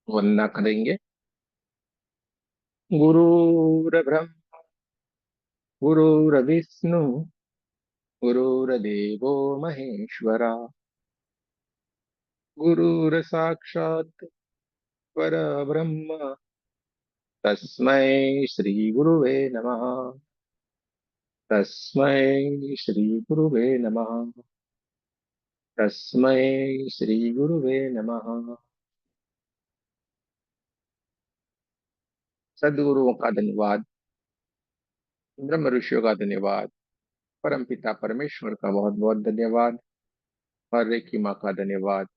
वंदना करेंगे। गुरुर्ब्रह्मा गुरुर्विष्णु गुरुर्देवो महेश्वरा गुरुर्साक्षात् परब्रह्म तस्मै श्री गुरुवे नमः। तस्मै श्री गुरुवे नमः। तस्मै श्री गुरुवे नमः। सद्गुरुओं का धन्यवाद। ब्रह्म ऋषियों का धन्यवाद। परम पिता परमेश्वर का बहुत बहुत धन्यवाद। और रेकी माँ का धन्यवाद।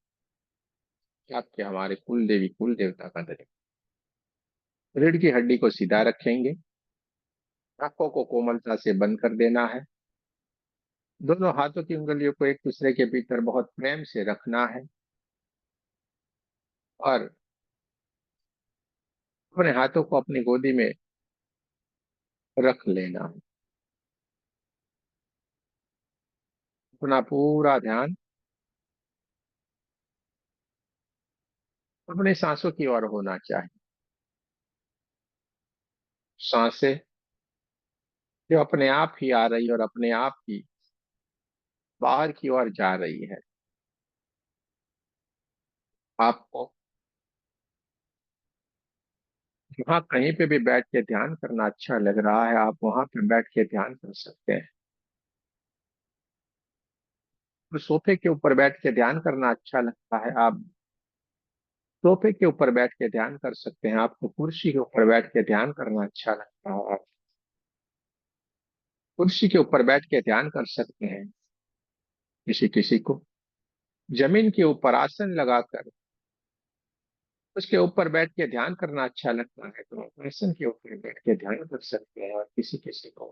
आपके हमारे कुल देवी कुल देवता का धन्यवाद। रीढ़ की हड्डी को सीधा रखेंगे। आंखों को कोमलता से बंद कर देना है। दोनों हाथों की उंगलियों को एक दूसरे के भीतर बहुत प्रेम से रखना है। और अपने हाथों को अपनी गोदी में रख लेना है। अपना पूरा ध्यान अपने सांसों की ओर होना चाहिए। सांसें जो अपने आप ही आ रही और अपने आप ही बाहर की ओर जा रही है। आपको जहाँ कहीं पे भी बैठ के ध्यान करना अच्छा लग रहा है, आप वहां पे बैठ के ध्यान कर सकते हैं। तो सोफे के ऊपर बैठ के ध्यान करना अच्छा लगता है, आप सोफे के ऊपर बैठ के ध्यान कर सकते हैं। आपको कुर्सी के ऊपर बैठ के ध्यान करना अच्छा लगता है, आप कुर्सी के ऊपर बैठ के ध्यान कर सकते हैं। किसी किसी को जमीन के ऊपर आसन लगाकर उसके ऊपर बैठ के ध्यान करना अच्छा लगता है, तो आप आसन के ऊपर बैठ के ध्यान कर सकते हैं। और किसी किसी को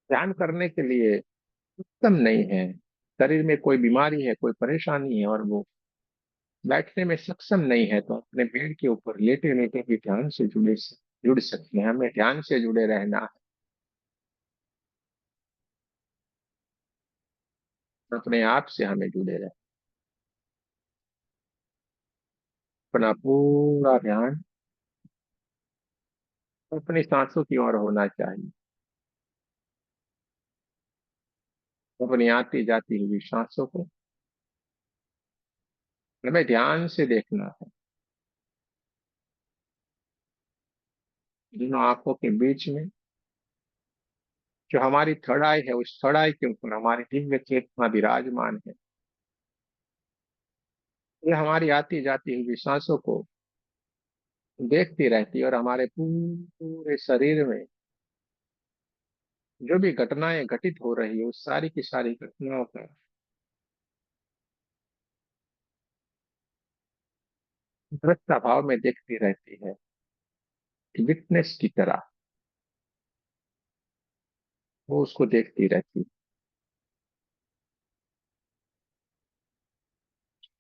ध्यान करने के लिए उत्तम नहीं है, शरीर में कोई बीमारी है, कोई परेशानी है और वो बैठने में सक्षम नहीं है, तो अपने बेड के ऊपर लेटे लेटे भी ध्यान से जुड़ सकते हैं। हमें ध्यान से जुड़े रहना है। अपने आप से हमें जुड़े रहना। अपना पूरा ध्यान अपनी सांसों की ओर होना चाहिए। अपनी आती जाती हुई सांसों को हमें ध्यान से देखना है। दोनों आंखों के बीच में जो हमारी थर्ड आई है, उस थर्ड आई के ऊपर हमारी दिव्य चेतना विराजमान है। ये हमारी आती जाती हुई सांसों को देखती रहती है और हमारे पूरे शरीर में जो भी घटनाएं घटित हो रही है, उस सारी की सारी घटनाओं का दृश्य भाव में देखती रहती है, विटनेस की तरह वो उसको देखती रहती है।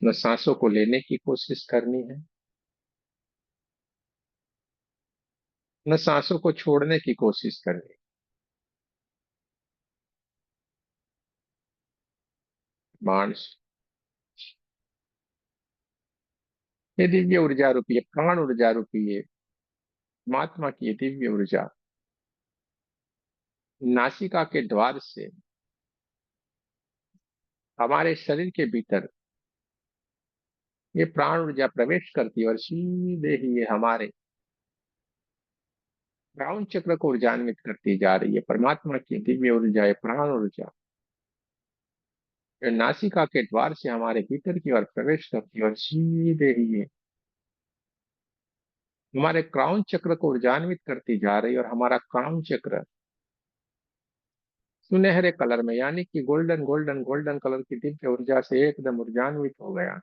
न सांसों को लेने की कोशिश करनी है, न सांसों को छोड़ने की कोशिश करनी है। मांस ये दिव्य ऊर्जा रूपी है, प्राण ऊर्जा रूपी है, परमात्मा की ये दिव्य ऊर्जा नासिका के द्वार से हमारे शरीर के भीतर ये प्राण ऊर्जा प्रवेश करती है और सीधे ही ये हमारे ब्राउन चक्र को ऊर्जान्वित करती जा रही है। परमात्मा की दिव्य ऊर्जा है, प्राण ऊर्जा जो नासिका के द्वार से हमारे भीतर की ओर प्रवेश करती है और सीधे ही ये हमारे क्राउन चक्र को ऊर्जान्वित करती जा रही है। और हमारा क्राउन चक्र सुनहरे कलर में, यानी कि गोल्डन गोल्डन गोल्डन कलर की दिव्य ऊर्जा से एकदम ऊर्जान्वित हो गया।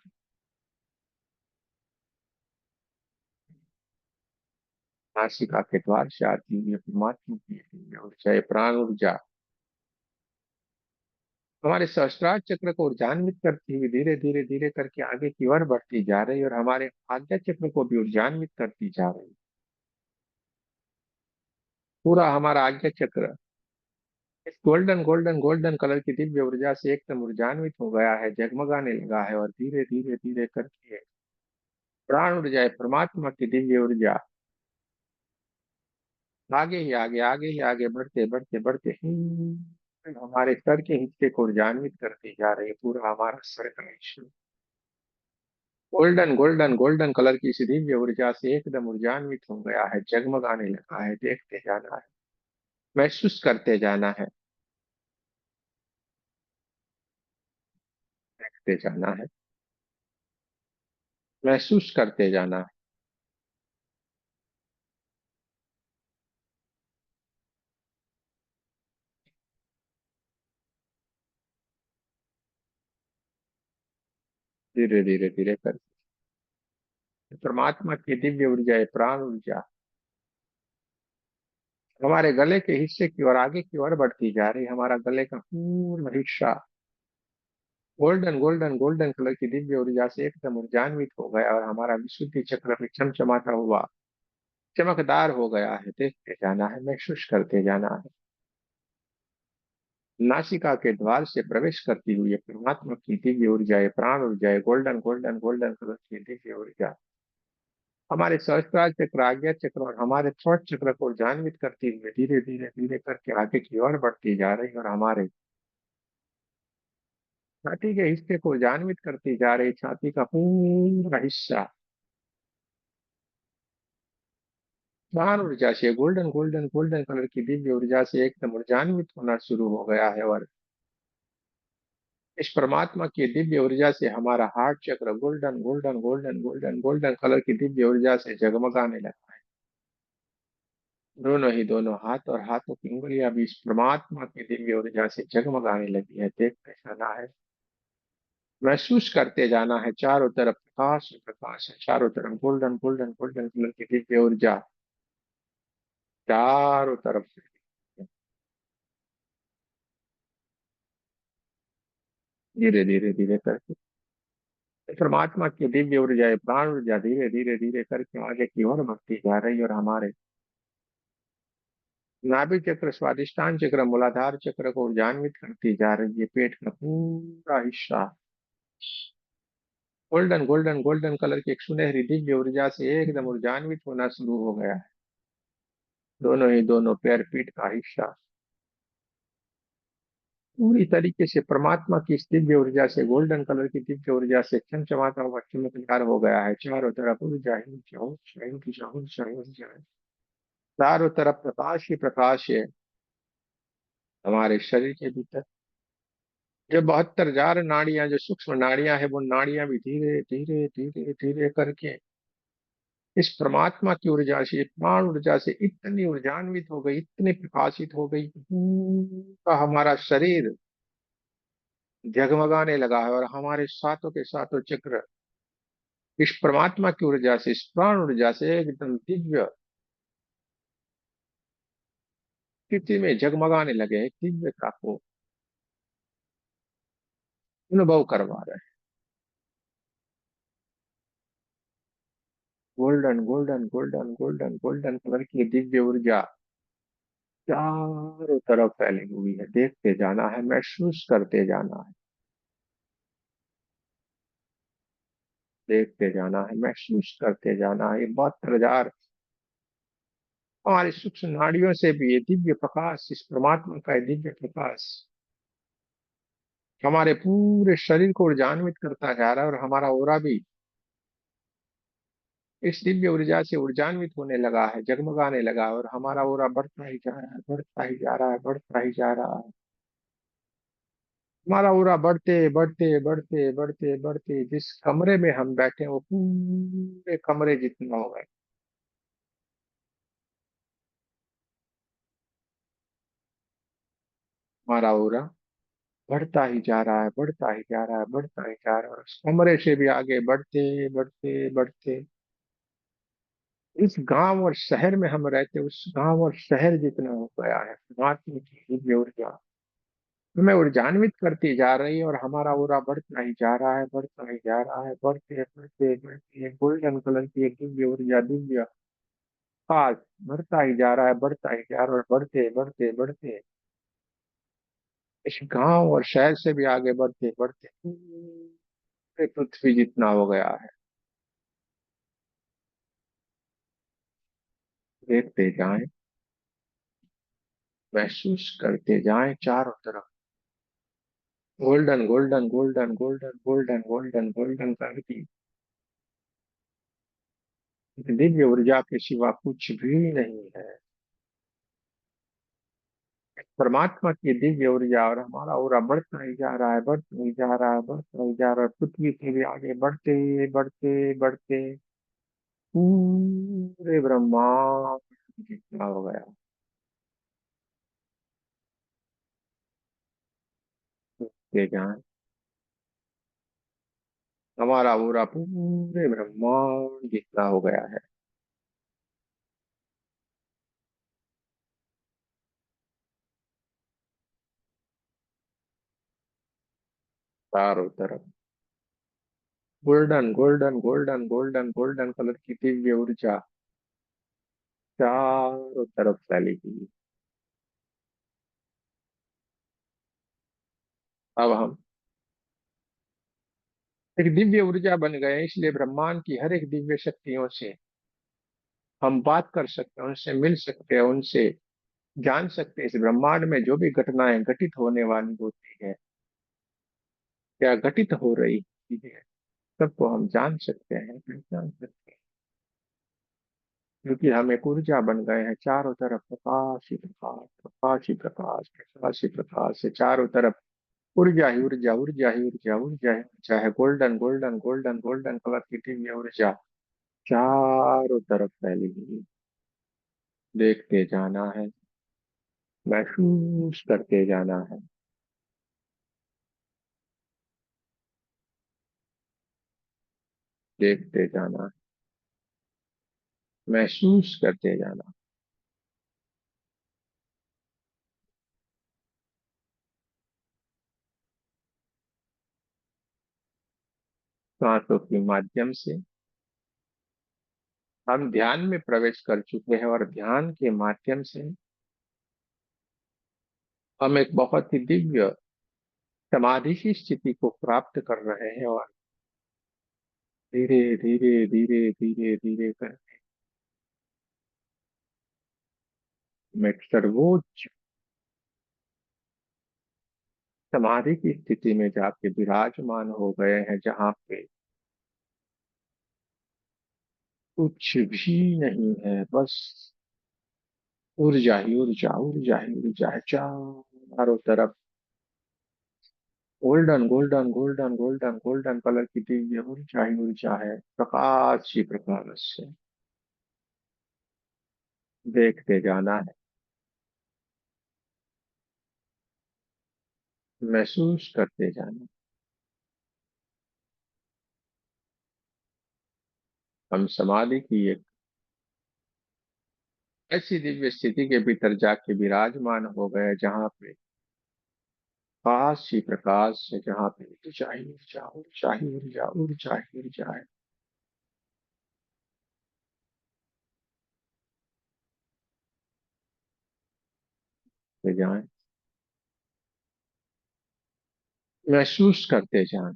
नासिका के द्वार से आती हुई परमात्मा की दिव्य ऊर्जा, ये प्राण ऊर्जा हमारे सहस्त्रार चक्र को ऊर्जान्वित करती हुई धीरे धीरे धीरे करके आगे की ओर बढ़ती जा रही है और हमारे आज्ञा चक्र को भी ऊर्जान्वित करती जा रही है। पूरा हमारा आज्ञा चक्र इस गोल्डन गोल्डन गोल्डन कलर की दिव्य ऊर्जा से एकदम ऊर्जान्वित हो गया है, जगमगाने लगा है और धीरे धीरे धीरे करके प्राण ऊर्जा है परमात्मा की दिव्य ऊर्जा, आगे ही आगे, आगे ही आगे बढ़ते बढ़ते बढ़ते हमारे सर के हिस्से को ऊर्जान्वित करती जा रही है। पूरा हमारा सर का हिस्सा गोल्डन गोल्डन गोल्डन कलर की इस दिव्य ऊर्जा से एकदम ऊर्जान्वित हो गया है, जगमगाने लगा है। देखते जाना है, महसूस करते जाना है, देखते जाना है, महसूस करते जाना है। धीरे धीरे धीरे कर परमात्मा की दिव्य ऊर्जा है, प्राण ऊर्जा हमारे गले के हिस्से की ओर, आगे की ओर बढ़ती जा रही है। हमारा गले का पूर्ण हिस्सा गोल्डन गोल्डन गोल्डन कलर की दिव्य ऊर्जा से एकदम ऊर्जान्वित हो गया और हमारा विशुद्धि चक्र में चमचमाता हुआ चमकदार हो गया है। देखते जाना है, महसूस करते जाना है। नासिका के द्वार से प्रवेश करती हुई ये परमात्मा की दिव्य ऊर्जा है, प्राण ऊर्जा है, गोल्डन गोल्डन गोल्डन कलर की दिव्य ऊर्जा हमारे सहस्त्रार चक्र, आज्ञा चक्र और हमारे थ्रोट चक्र को ऊर्जान्वित करती हुई धीरे धीरे धीरे करके आगे की ओर बढ़ती जा रही है और हमारे छाती के हिस्से को ऊर्जान्वित करती जा रही। छाती का पूरा हिस्सा महान ऊर्जा से गोल्डन गोल्डन गोल्डन कलर की दिव्य ऊर्जा से एकदम ऊर्जान्वित होना शुरू हो गया है। और इस परमात्मा की दिव्य ऊर्जा से हमारा हार्ट चक्र golden golden golden golden golden colour की दिव्य ऊर्जा से जगमगाने लगा है। दोनों ही दोनों हाथ और हाथों की उंगलियां भी इस परमात्मा की दिव्य ऊर्जा से जगमगाने लगी है। देखते जाना है, महसूस करते जाना है। चारों तरफ प्रकाश ही प्रकाश है, चारों तरफ गोल्डन गोल्डन गोल्डन कलर की दिव्य ऊर्जा चारों तरफ से धीरे धीरे धीरे करके परमात्मा की दिव्य ऊर्जा है, प्राण ऊर्जा धीरे धीरे धीरे करके आगे की ओर बढ़ती जा रही है और हमारे नाभि चक्र, स्वादिष्टान चक्र, मूलाधार चक्र को ऊर्जान्वित करती जा रही है। पेट का पूरा हिस्सा गोल्डन गोल्डन गोल्डन कलर की एक सुनहरी दिव्य ऊर्जा से एकदम ऊर्जान्वित होना शुरू हो गया है। दोनों ही दोनों पैर, पीठ का हिस्सा पूरी तरीके से परमात्मा की इस दिव्य ऊर्जा से, गोल्डन कलर की दिव्य ऊर्जा से चमचमाता हुआ चमत्कार हो गया है। चारों तरफ ऊर्जा ही ऊर्जा, ऊर्जा ही ऊर्जा, ऊर्जा ही ऊर्जा है। चारों तरफ प्रकाश ही प्रकाश है। हमारे शरीर के भीतर जो 72 हजार नाड़ियां, जो सूक्ष्म नाड़ियां है, वो नाड़ियां भी धीरे धीरे धीरे धीरे करके इस परमात्मा की ऊर्जा से, प्राण ऊर्जा से इतनी ऊर्जान्वित हो गई, इतनी प्रकाशित हो गई कि पूरा हमारा शरीर जगमगाने लगा है। और हमारे सातों के सातों चक्र इस परमात्मा की ऊर्जा से, इस प्राण ऊर्जा से एकदम दिव्य स्थिति में जगमगाने लगे हैं, दिव्यता को अनुभव करवा रहे हैं। Golden golden golden golden golden colour की दिव्य ऊर्जा चारों तरफ फैली हुई है। देखते जाना है, महसूस करते जाना है, देखते जाना है, महसूस करते जाना है। ये 72 हजार हमारी सूक्ष्म नाड़ियों से भी ये दिव्य प्रकाश, इस परमात्मा का ये दिव्य प्रकाश हमारे पूरे शरीर को ऊर्जान्वित करता जा रहा है। और हमारा ओरा भी इस दिव्य ऊर्जा से ऊर्जान्वित होने लगा है, जगमगाने लगा है। और हमारा ओरा बढ़ता ही जा रहा है, बढ़ता ही जा रहा है, बढ़ता ही जा रहा है। हमारा ओरा बढ़ते बढ़ते बढ़ते बढ़ते बढ़ते जिस कमरे में हम बैठे हैं, वो पूरे कमरे जितना हो गए। हमारा ओरा बढ़ता ही जा रहा है, बढ़ता ही जा रहा है, बढ़ता ही जा रहा है। उस कमरे से भी आगे बढ़ते बढ़ते बढ़ते इस गांव और शहर में हम रहते, उस गांव और शहर जितना हो गया है। परमात्मा की दिव्य ऊर्जा हमें ऊर्जान्वित करती जा रही है। और हमारा ओरा बढ़ता ही जा रहा है, बढ़ता ही जा रहा है, बढ़ते बढ़ते बढ़ते गोल्डन कलर की एक दिव्य ऊर्जा, दिव्य आज बढ़ता ही जा रहा है, बढ़ता ही जा रहा है। और बढ़ते बढ़ते बढ़ते इस गांव और शहर से भी आगे बढ़ते बढ़ते पूरे पृथ्वी जितना हो गया है। देखते जाएं, महसूस करते जाएं चारों तरफ। Golden golden golden golden golden golden golden करती दिव्य ऊर्जा के सिवा कुछ भी नहीं है। परमात्मा की दिव्य ऊर्जा, और हमारा ओरा बढ़ता ही जा रहा है, बढ़ता ही जा रहा है, बढ़ता ही जा रहा है, पृथ्वी से भी आगे बढ़ते बढ़ते बढ़ते पूरे ब्रह्मांड जितना हो गया। ये जान, हमारा ओरा पूरे ब्रह्मांड जितना हो गया है, चारों तरफ golden golden golden golden golden colour की दिव्य ऊर्जा चारों तरफ फैली हुई है। अब हम एक दिव्य ऊर्जा बन गए हैं, इसलिए ब्रह्मांड की हर एक दिव्य शक्तियों से हम बात कर सकते हैं, उनसे मिल सकते हैं, उनसे जान सकते हैं। इस ब्रह्मांड में जो भी घटनाएं घटित होने वाली होती है या घटित हो रही होती है, सबको हम जान सकते हैं, पहचान सकते हैं, क्योंकि हम एक ऊर्जा बन गए हैं। चारों तरफ प्रकाश ही प्रकाश, प्रकाश ही प्रकाश, प्रकाश ही प्रकाश से चारों तरफ ऊर्जा ही ऊर्जा, ऊर्जा ही ऊर्जा, ऊर्जा ही ऊर्जा है। Golden golden golden golden colour की दिव्य ऊर्जा चारों तरफ फैली हुई है। देखते जाना है, महसूस करते जाना है, देखते जाना है, महसूस करते जाना। सांसों के माध्यम से हम ध्यान में प्रवेश कर चुके हैं, और ध्यान के माध्यम से हम एक बहुत ही दिव्य समाधि की स्थिति को प्राप्त कर रहे हैं। और धीरे धीरे धीरे धीरे धीरे कर हम एक सर्वोच्च समाधि की स्थिति में जाके विराजमान हो गए हैं, जहाँ पे कुछ भी नहीं है, बस ऊर्जा ही ऊर्जा, ऊर्जा ही ऊर्जा है चारों तरफ। Golden golden golden golden golden colour की दिव्य ऊर्जा ही ऊर्जा है, प्रकाश ही प्रकाश है। देखते जाना है, महसूस करते जाना। हम समाधि की एक ऐसी दिव्य स्थिति के भीतर जाके विराजमान हो गए, जहाँ पे प्रकाश ही प्रकाश है, जहाँ पे ऊर्जा ही ऊर्जा, ऊर्जा ही ऊर्जा, ऊर्जा ही ऊर्जा है। तो जाए, महसूस करते जाएं।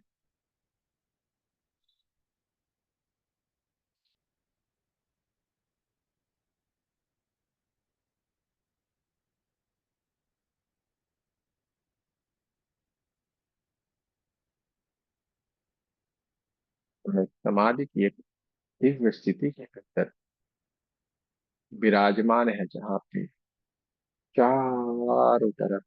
समाधि की एक दिव्य स्थिति के भीतर विराजमान है, जहाँ पे चारों तरफ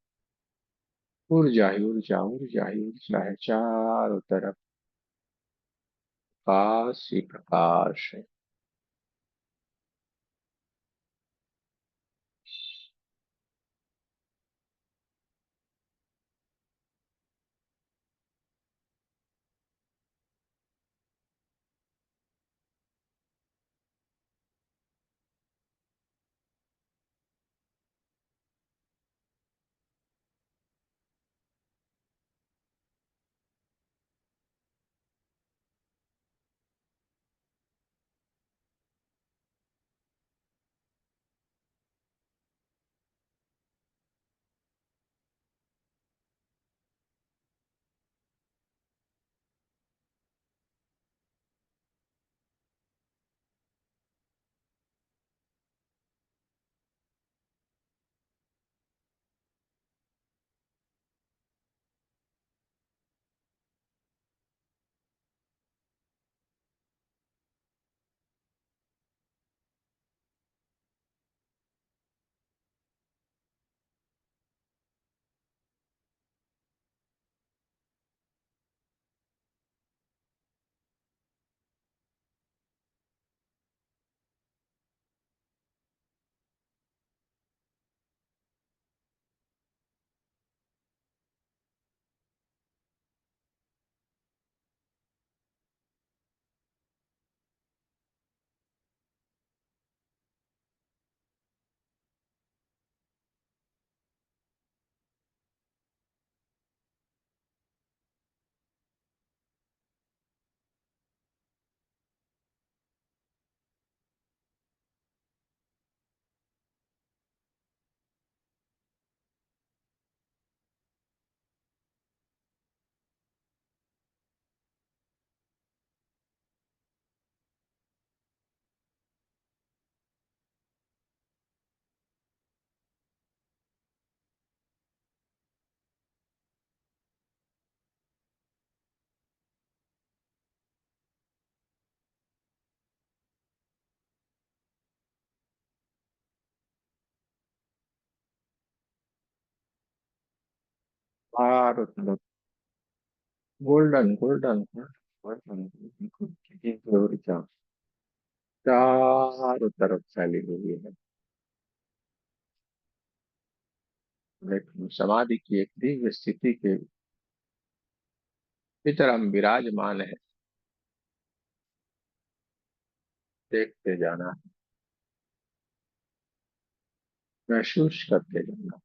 ऊर्जा ही ऊर्जा, ऊर्जा ही ऊर्जा है चारों तरफ, प्रकाश ही प्रकाश है। चारों तरफ गोल्डन गोल्डन गोल्डन गोल्डन, चारों तरफ फैली हुई है। एक समाधि की एक दिव्य स्थिति के भीतर हम विराजमान है। देखते जाना, महसूस करते जाना।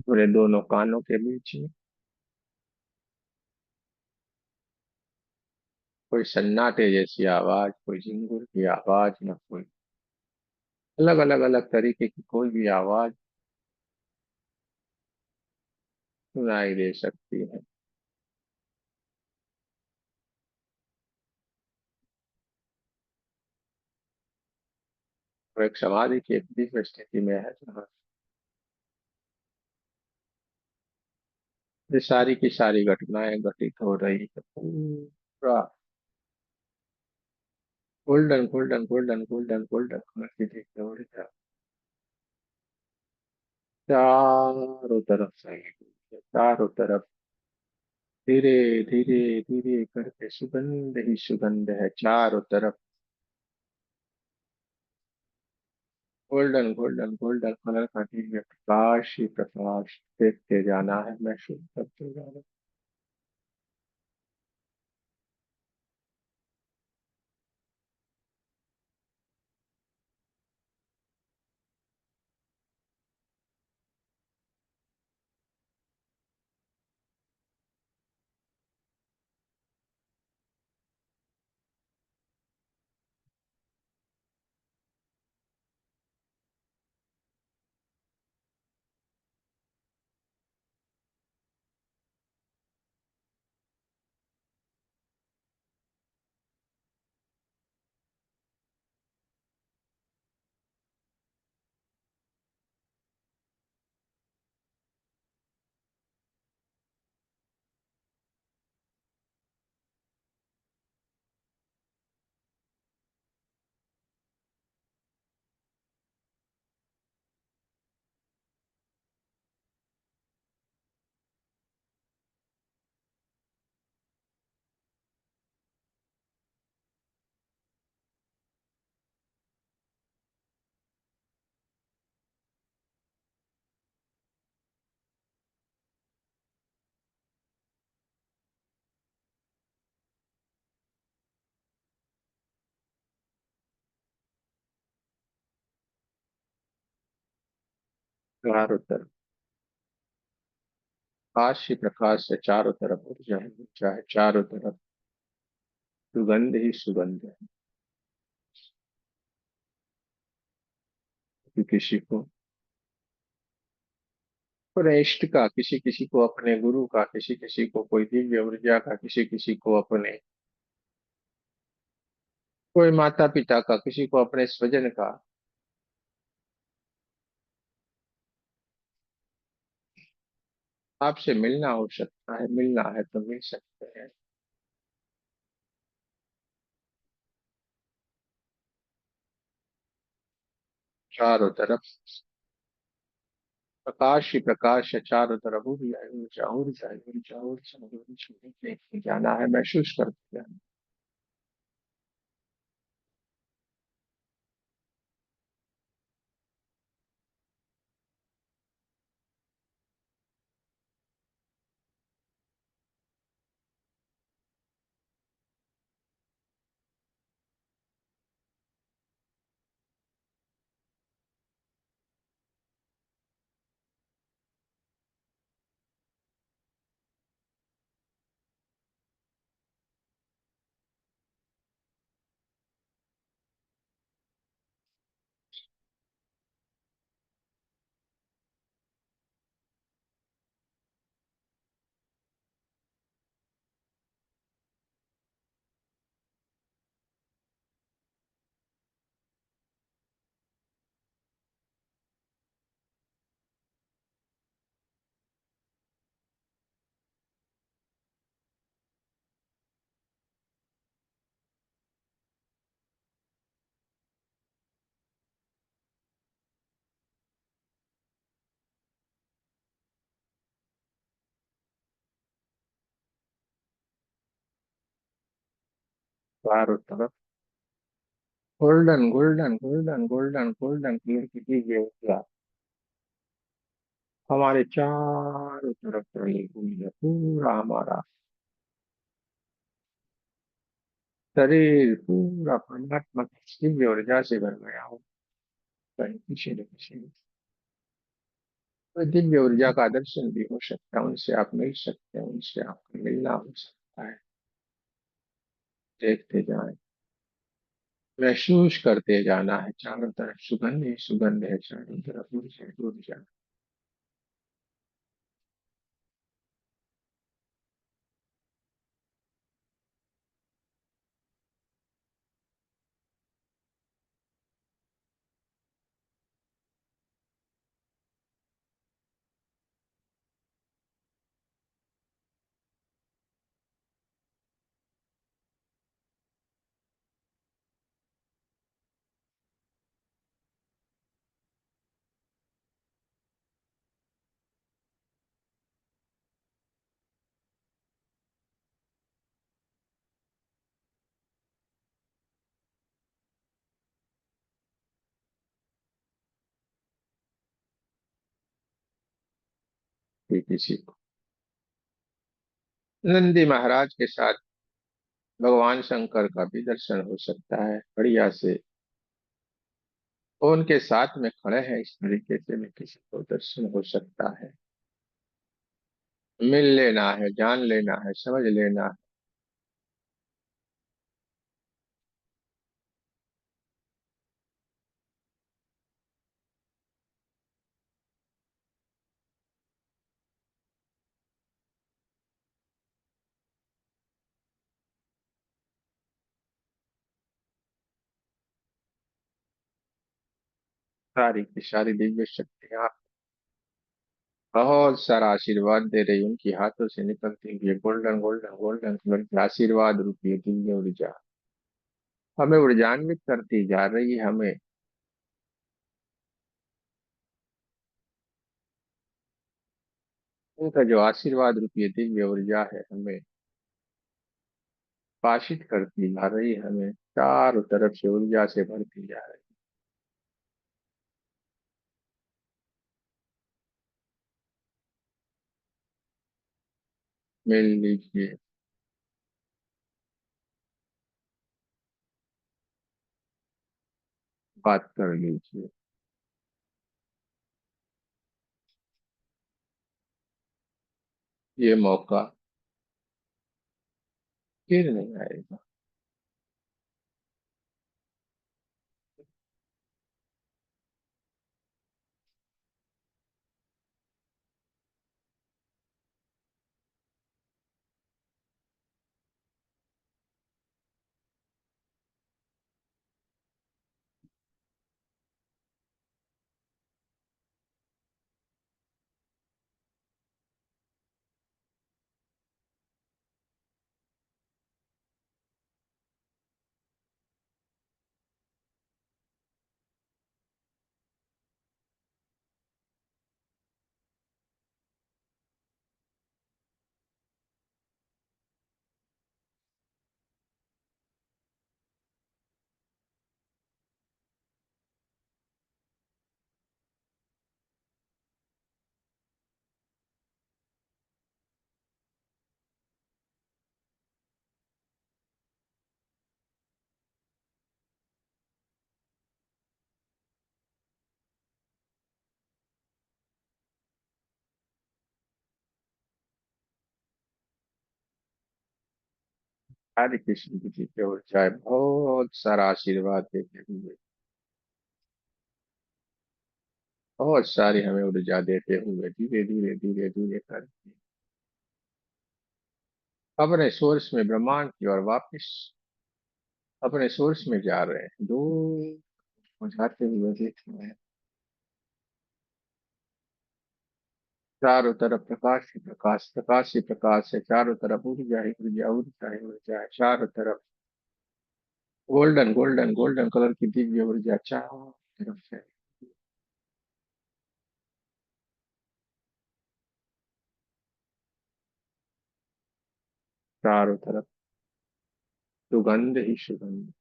पूरे दोनों कानों के बीच में कोई सन्नाटे जैसी आवाज, कोई झिंगुर की आवाज, ना कोई अलग अलग अलग तरीके की कोई भी आवाज सुनाई दे सकती है। और एक समाधि की एक दिव्य स्थिति में है जहाँ ये सारी की सारी घटनाएं घटित हो रही है। पूरा golden golden golden golden golden colour की दिख रही है। चारों तरफ से चारों तरफ धीरे धीरे धीरे करके सुगंध ही सुगंध है चारों तरफ। गोल्डन गोल्डन गोल्डन कलर का दिव्य प्रकाश ही प्रकाश, देखते जाना है, महसूस करते जाना। चारों तरफ प्रकाश ही प्रकाश है, चारों तरफ ऊर्जा ही ऊर्जा है, चारों तरफ सुगंध ही सुगंध है। कि किसी को अपने इष्ट का, किसी किसी को अपने गुरु का, किसी किसी को कोई दिव्य ऊर्जा का, किसी किसी को अपने कोई माता पिता का, किसी को अपने स्वजन का। आपसे मिलना हो सकता है, मिलना है तो मिल सकते हैं। चारों तरफ प्रकाश ही प्रकाश है, चारों तरफ ऊर्जा ही ऊर्जा, ऊर्जा ही ऊर्जा, ऊर्जा ही ऊर्जा। देखते जाना है, महसूस करते जाना। चारों तरफ golden golden golden golden golden colour की दिव्य ऊर्जा हमारे चारों तरफ फैली हुई है। पूरा हमारा शरीर पूरा परमात्मा की दिव्य ऊर्जा से भर गया हो। कहीं किसी न किसी तो दिव्य ऊर्जा का दर्शन भी हो सकता है, उनसे आप मिल सकते हैं, उनसे आपका मिलना हो सकता है। देखते जाएं, महसूस करते जाना है, चारों तरफ सुगंध ही सुगंध है, चारों तरफ ऊर्जा ही ऊर्जा। कि किसी को नंदी महाराज के साथ भगवान शंकर का भी दर्शन हो सकता है बढ़िया से। वो उनके साथ में खड़े हैं, इस तरीके से भी किसी को दर्शन हो सकता है। मिल लेना है, जान लेना है, समझ लेना है। सारी की सारी दिव्य शक्तियां बहुत सारा आशीर्वाद दे रही, उनकी हाथों से निकलती हुई गोल्डन गोल्डन गोल्डन कलर की आशीर्वाद रूपी दिव्य ऊर्जा हमें ऊर्जान्वित करती जा रही है। हमें उनका जो आशीर्वाद रूपी दिव्य ऊर्जा है हमें पाशित करती जा रही है, हमें चारों तरफ से ऊर्जा से भरती जा रही है। मिल लीजिए, बात कर लीजिए। ये मौका फिर नहीं आएगा। हरे कृष्ण जी की ओर जाए, बहुत सारा आशीर्वाद देते हुए, बहुत सारी हमें ऊर्जा देते हुए, धीरे धीरे धीरे धीरे करके अपने सोर्स में, ब्रह्मांड की ओर वापिस अपने सोर्स में जा रहे हैं, दूर बुझाते हुए देख रहे हैं। चारों तरफ प्रकाश ही प्रकाश, प्रकाश ही प्रकाश है, चारों तरफ ऊर्जा ही ऊर्जा, ऊर्जा ही ऊर्जा है, चारों तरफ गोल्डन गोल्डन गोल्डन कलर की दिव्य ऊर्जा चारों तरफ है। चारों तरफ सुगंध ही सुगंध।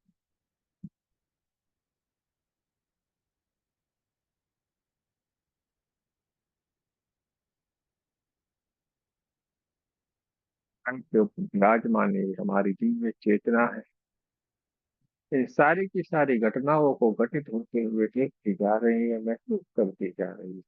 मन के ऊपर विराजमान है, हमारी दिव्य चेतना है। इन सारी की सारी घटनाओं को घटित होते हुए देखती जा रही है, महसूस करती जा रही है।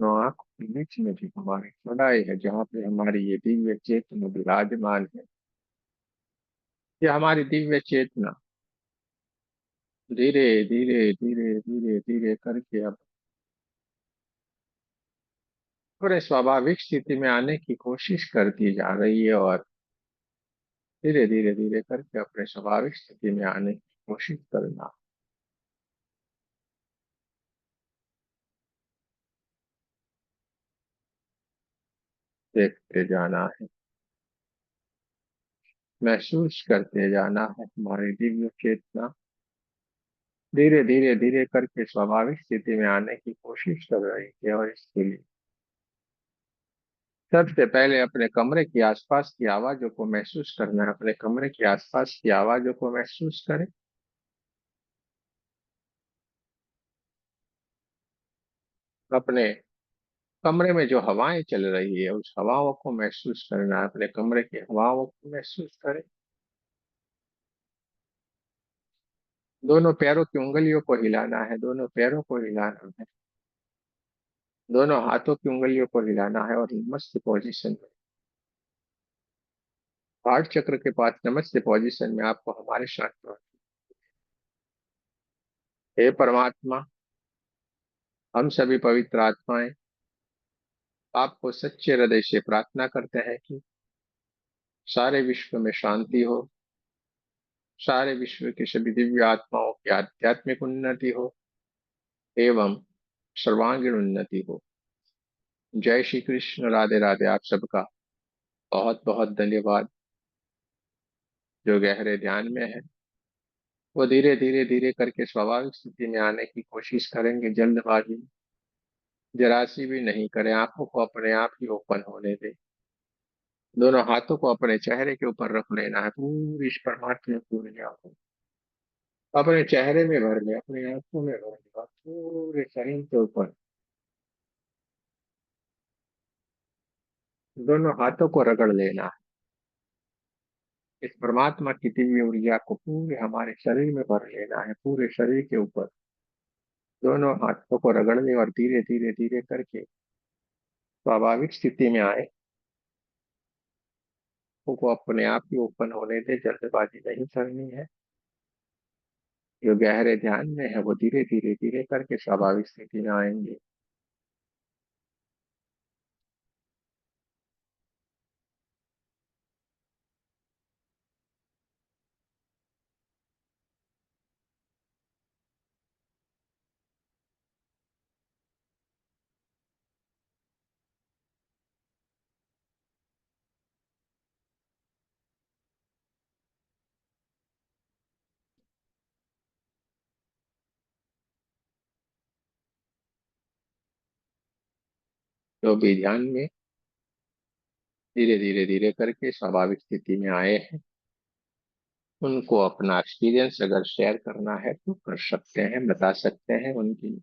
तो आंख के नीचे में भी हमारी खुदाई है, जहाँ पे हमारी ये दिव्य चेतना विराजमान है। ये हमारी दिव्य चेतना धीरे धीरे धीरे धीरे धीरे करके अब पूरे स्वाभाविक स्थिति में आने की कोशिश करती जा रही है, और धीरे धीरे धीरे करके अपने स्वाभाविक स्थिति में आने की कोशिश करना, देखते जाना है, महसूस करते जाना है। हमारी दिव्य चेतना धीरे धीरे धीरे करके स्वाभाविक स्थिति में आने की कोशिश कर रही है, और इसके लिए सबसे पहले अपने कमरे की आसपास की आवाजों को महसूस करना है। अपने कमरे के आसपास की आवाजों को महसूस करें। अपने कमरे में जो हवाएं चल रही है, उस हवाओं को महसूस करना है। अपने कमरे की हवाओं को महसूस करें। दोनों पैरों की उंगलियों को हिलाना है, दोनों पैरों को हिलाना है, दोनों हाथों की उंगलियों को हिलाना है, और मस्त पोजीशन में, हार्ट चक्र के पास नमस्ते पोजीशन में आपको हमारे साथ, हे परमात्मा, हम सभी पवित्र आत्माएं आपको सच्चे हृदय से प्रार्थना करते हैं कि सारे विश्व में शांति हो, सारे विश्व के सभी दिव्य आत्माओं की आध्यात्मिक उन्नति हो एवं सर्वांगीण उन्नति हो। जय श्री कृष्ण। राधे राधे। आप सबका बहुत बहुत धन्यवाद। जो गहरे ध्यान में है वो धीरे धीरे धीरे करके स्वाभाविक स्थिति में आने की कोशिश करेंगे। जल्दबाजी जरा सी भी नहीं करें। आंखों को अपने आप ही ओपन होने दें। दोनों हाथों को अपने चेहरे के ऊपर रख लेना है। पूरी इस परमात्मा की ऊर्जा को अपने चेहरे में भर ले, अपनी आंखों में भर ले और पूरे शरीर के ऊपर दोनों हाथों को रगड़ लेना है। इस परमात्मा की दिव्य ऊर्जा को पूरे हमारे शरीर में भर लेना है। पूरे शरीर के ऊपर दोनों हाथों को रगड़ ले और धीरे धीरे धीरे करके स्वाभाविक स्थिति में आए। को अपने आप ही ओपन होने दे। जल्दबाजी नहीं करनी है। जो गहरे ध्यान में है वो धीरे धीरे धीरे करके स्वाभाविक स्थिति में आएंगे। जो भी ध्यान में धीरे धीरे धीरे करके स्वाभाविक स्थिति में आए हैं उनको अपना एक्सपीरियंस अगर शेयर करना है तो कर सकते हैं, बता सकते हैं। उनकी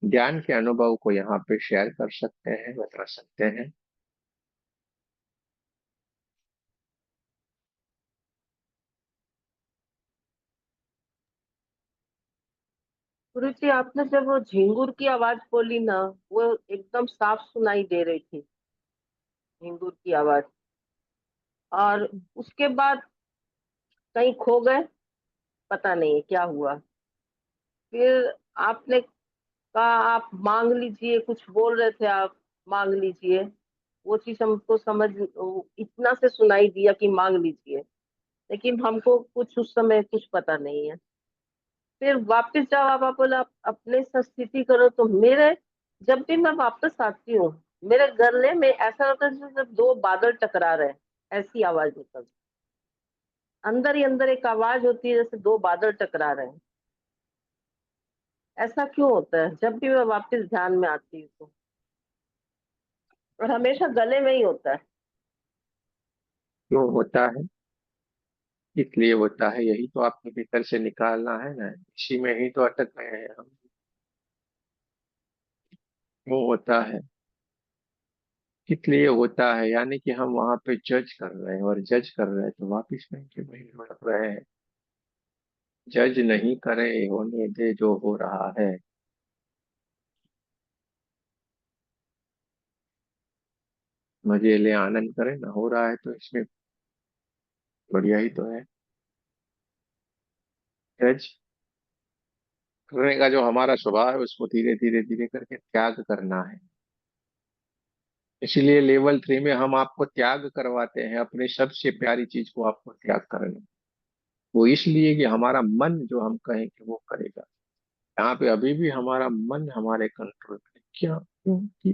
ज्ञान के अनुभव को यहाँ पे शेयर कर सकते हैं, बता सकते हैं। गुरु जी, आपने जब वो झिंगुर की आवाज बोली ना, वो एकदम साफ सुनाई दे रही थी, झिंगुर की आवाज। और उसके बाद कहीं खो गए, पता नहीं क्या हुआ। फिर आपने कहा आप मांग लीजिए, कुछ बोल रहे थे आप, मांग लीजिए। वो चीज हमको समझ इतना से सुनाई दिया कि मांग लीजिए, लेकिन हमको कुछ उस समय कुछ पता नहीं है। फिर वापस जाओ, आप बोला आप अपने से स्थिति करो। तो मेरे जब भी मैं वापस आती हूँ, मेरे गले में ऐसा लगता है जैसे दो बादल टकरा रहे हैं, ऐसी आवाज निकलती। अंदर ही अंदर एक आवाज होती है जैसे दो बादल टकरा रहे हैं। ऐसा क्यों होता है जब भी मैं वापस ध्यान में आती हूँ तो? और हमेशा गले में ही होता है। क्यों होता है? इसलिए होता है, यही तो आपके भीतर से निकालना है ना। इसी में ही तो अटक गए हैं हम। क्यों होता है? इसलिए होता है, यानी कि हम वहां पे जज कर रहे हैं और जज कर रहे हैं तो वापिस में के वही लौट रहे हैं। जज नहीं करे, होने दे जो हो रहा है। मजे ले, आनंद करे ना, हो रहा है तो इसमें बढ़िया ही तो है। जज करने का जो हमारा स्वभाव है उसको धीरे धीरे धीरे करके त्याग करना है। इसीलिए लेवल 3 में हम आपको त्याग करवाते हैं, अपनी सबसे प्यारी चीज को आपको त्याग करना। वो इसलिए कि हमारा मन जो हम कहेंगे वो करेगा। यहाँ पे अभी भी हमारा मन हमारे कंट्रोल में है। क्या? क्योंकि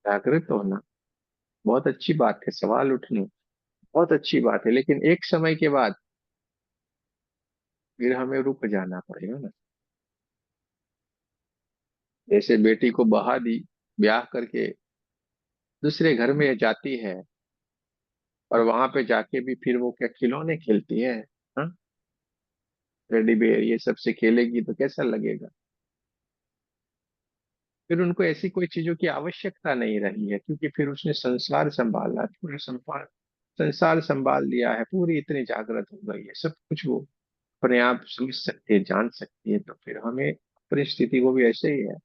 जागृत होना बहुत अच्छी बात है, सवाल उठने बहुत अच्छी बात है, लेकिन एक समय के बाद फिर हमें रुक जाना पड़ेगा ना। जैसे बेटी को बहा दी, ब्याह करके दूसरे घर में जाती है और वहां पे जाके भी फिर वो क्या खिलौने खेलती है? हाँ, टेडी बेयर ये सब से खेलेगी तो कैसा लगेगा? फिर उनको ऐसी कोई चीजों की आवश्यकता नहीं रही है, क्योंकि फिर उसने संसार संभाला, पूरा संसार संसार संभाल लिया है, पूरी इतनी जागृत हो गई है, सब कुछ वो अपने आप समझ सकती है, जान सकती है। तो फिर हमें अपनी स्थिति को भी ऐसे ही है,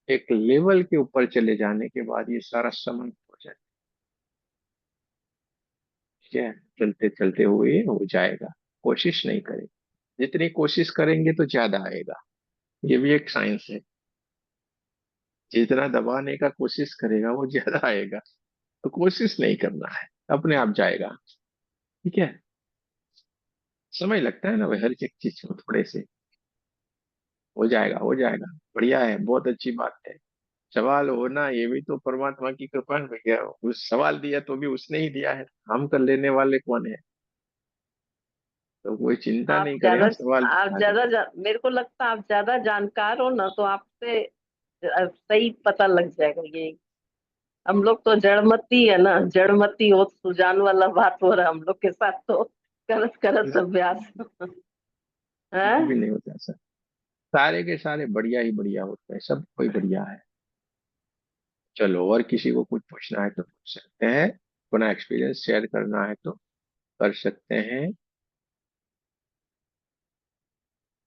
एक लेवल के ऊपर चले जाने के बाद ये सारा समझ हो जाए। ठीक है, चलते चलते हुए हो जाएगा। कोशिश नहीं करें, जितनी कोशिश करेंगे तो ज्यादा आएगा। ये भी एक साइंस है। जितना दबाने का कोशिश करेगा वो ज्यादा आएगा। तो कोशिश नहीं करना है। अपने आप जाएगा। ठीक है, समय लगता है ना भाई हर एक चीज को, थोड़े से हो जाएगा, हो जाएगा। बढ़िया है, बहुत अच्छी बात है। सवाल होना ये भी तो परमात्मा की कृपा है भैया, उस सवाल दिया तो भी उसने ही दिया है, हम कर लेने वाले कौन है। तो कोई चिंता आप नहीं करे, ज्यादा हम सवाल आप पूछा दे। ज्यादा मेरे को लगता है आप ज्यादा जानकार हो ना, तो आपसे सही पता लग जाएगा ये। हम लोग तो जड़मती है ना, जड़मती हो सुजान वाला बात हो रहा है हम लोग के साथ तो। करत करत अभ्यास कुछ भी है। नहीं होता सर, सारे के सारे बढ़िया ही बढ़िया होते हैं, सब कोई बढ़िया है। चलो, और किसी को कुछ पूछना है तो पूछ सकते हैं, अपना एक्सपीरियंस शेयर करना है तो कर सकते हैं।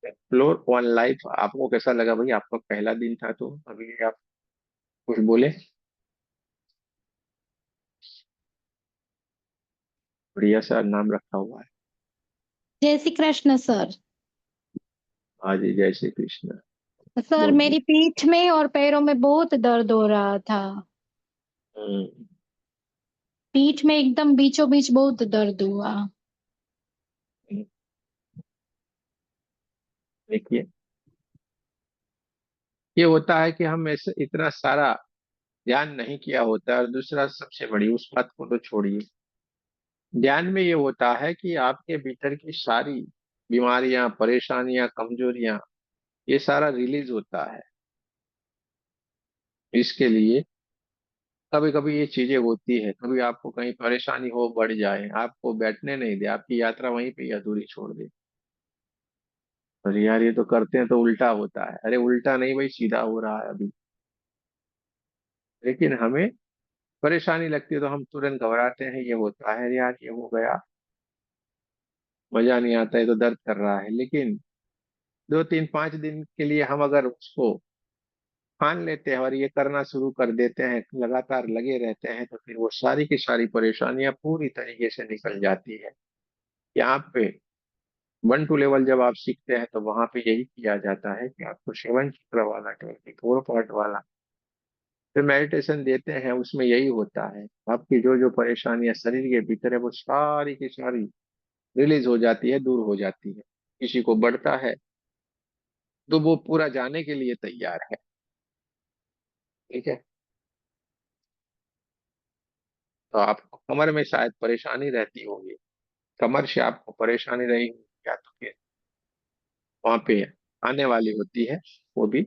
एक्सप्लोर वन लाइफ, आपको कैसा लगा भाई, आपका पहला दिन था तो अभी आप कुछ बोले। बढ़िया सा नाम रखा हुआ है। जय श्री कृष्ण सर। हाँ जी, जय श्री कृष्ण। सर बहुत मेरी पीठ में और पैरों में बहुत दर्द हो रहा था। हम्म, पीठ में एकदम बीचों बीच बहुत दर्द हुआ। देखिए, ये होता है कि हम ऐसे इतना सारा ध्यान नहीं किया होता है, और दूसरा सबसे बड़ी उस बात को तो छोड़िए, ध्यान में ये होता है कि आपके भीतर की सारी बीमारियां, परेशानियां, कमजोरियां, ये सारा रिलीज होता है। इसके लिए कभी कभी ये चीजें होती है, कभी आपको कहीं परेशानी हो, बढ़ जाए, आपको बैठने नहीं दे, आपकी यात्रा वहीं पे ही अधूरी छोड़ दे। अरे यार, ये तो करते हैं तो उल्टा होता है, अरे उल्टा नहीं भाई, सीधा हो रहा है अभी। लेकिन हमें परेशानी लगती है तो हम तुरंत घबराते हैं, ये होता है, अरे यार ये हो गया, मजा नहीं आता है, तो दर्द कर रहा है। लेकिन 2 3 5 दिन के लिए हम अगर उसको ठान लेते हैं और ये करना शुरू कर देते हैं, लगातार लगे रहते हैं, तो फिर वो सारी की सारी परेशानियां पूरी तरीके से निकल जाती है। यहाँ पे 1 2 लेवल जब आप सीखते हैं तो वहां पे यही किया जाता है कि आपको 7 चक्र वाला, 24 पार्ट वाला फिर मेडिटेशन देते हैं, उसमें यही होता है, आपकी जो जो परेशानियां शरीर के भीतर है वो सारी की सारी रिलीज हो जाती है, दूर हो जाती है। किसी को बढ़ता है तो वो पूरा जाने के लिए तैयार है। ठीक है, तो आपको कमर में शायद परेशानी रहती होगी, कमर से आपको परेशानी रही होगी, या तो फिर वहां पे आने वाली होती है, वो भी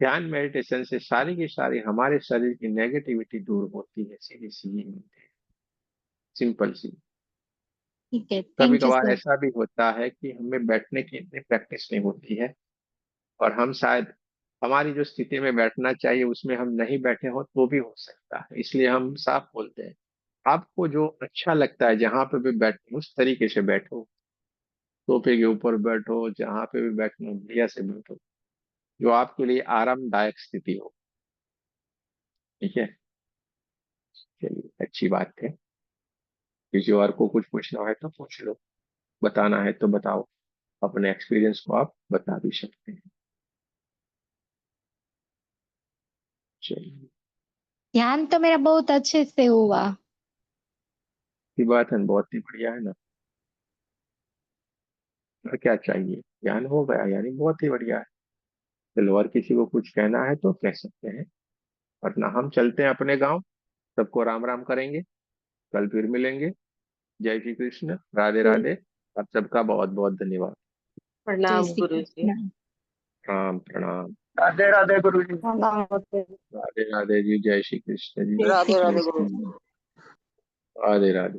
ध्यान मेडिटेशन से सारी की सारी हमारे शरीर की नेगेटिविटी दूर होती है, सीधी सीधी होती है, सिंपल सी। ठीक है, कभी थैंक यू कभार सर। ऐसा भी होता है कि हमें बैठने की इतनी प्रैक्टिस नहीं होती है, और हम शायद हमारी जो स्थिति में बैठना चाहिए उसमें हम नहीं बैठे हो, तो भी हो सकता है। इसलिए हम साफ बोलते हैं, आपको जो अच्छा लगता है जहां पे भी बैठो उस तरीके से बैठो, सोफे के ऊपर बैठो, जहां पे भी बैठना बढ़िया से बैठो, जो आपके लिए आरामदायक स्थिति हो। ठीक है, चलिए अच्छी बात है। किसी और को कुछ पूछना है तो पूछ लो, बताना है तो बताओ, अपने एक्सपीरियंस को आप बता भी सकते हैं। चलिए, ध्यान तो मेरा बहुत अच्छे से हुआ। की बात है, बहुत ही बढ़िया है ना। और क्या चाहिए, ज्ञान हो गया यानी बहुत ही बढ़िया है। चलो, और किसी को कुछ कहना है तो कह सकते हैं, वरना हम चलते हैं अपने गांव। सबको राम राम करेंगे, कल फिर मिलेंगे। जय श्री कृष्ण, राधे राधे। आप सबका बहुत बहुत धन्यवाद। जय प्रणाम श्री गुरु जी। कृष्ण। प्रणाम प्रणाम। राधे राधे गुरु जी। राधे राधे जी, जय श्री कृष्ण जी, जय जय श्री श्री राधे राधे गुरु कृष्ण जी। जी। राधे राधे।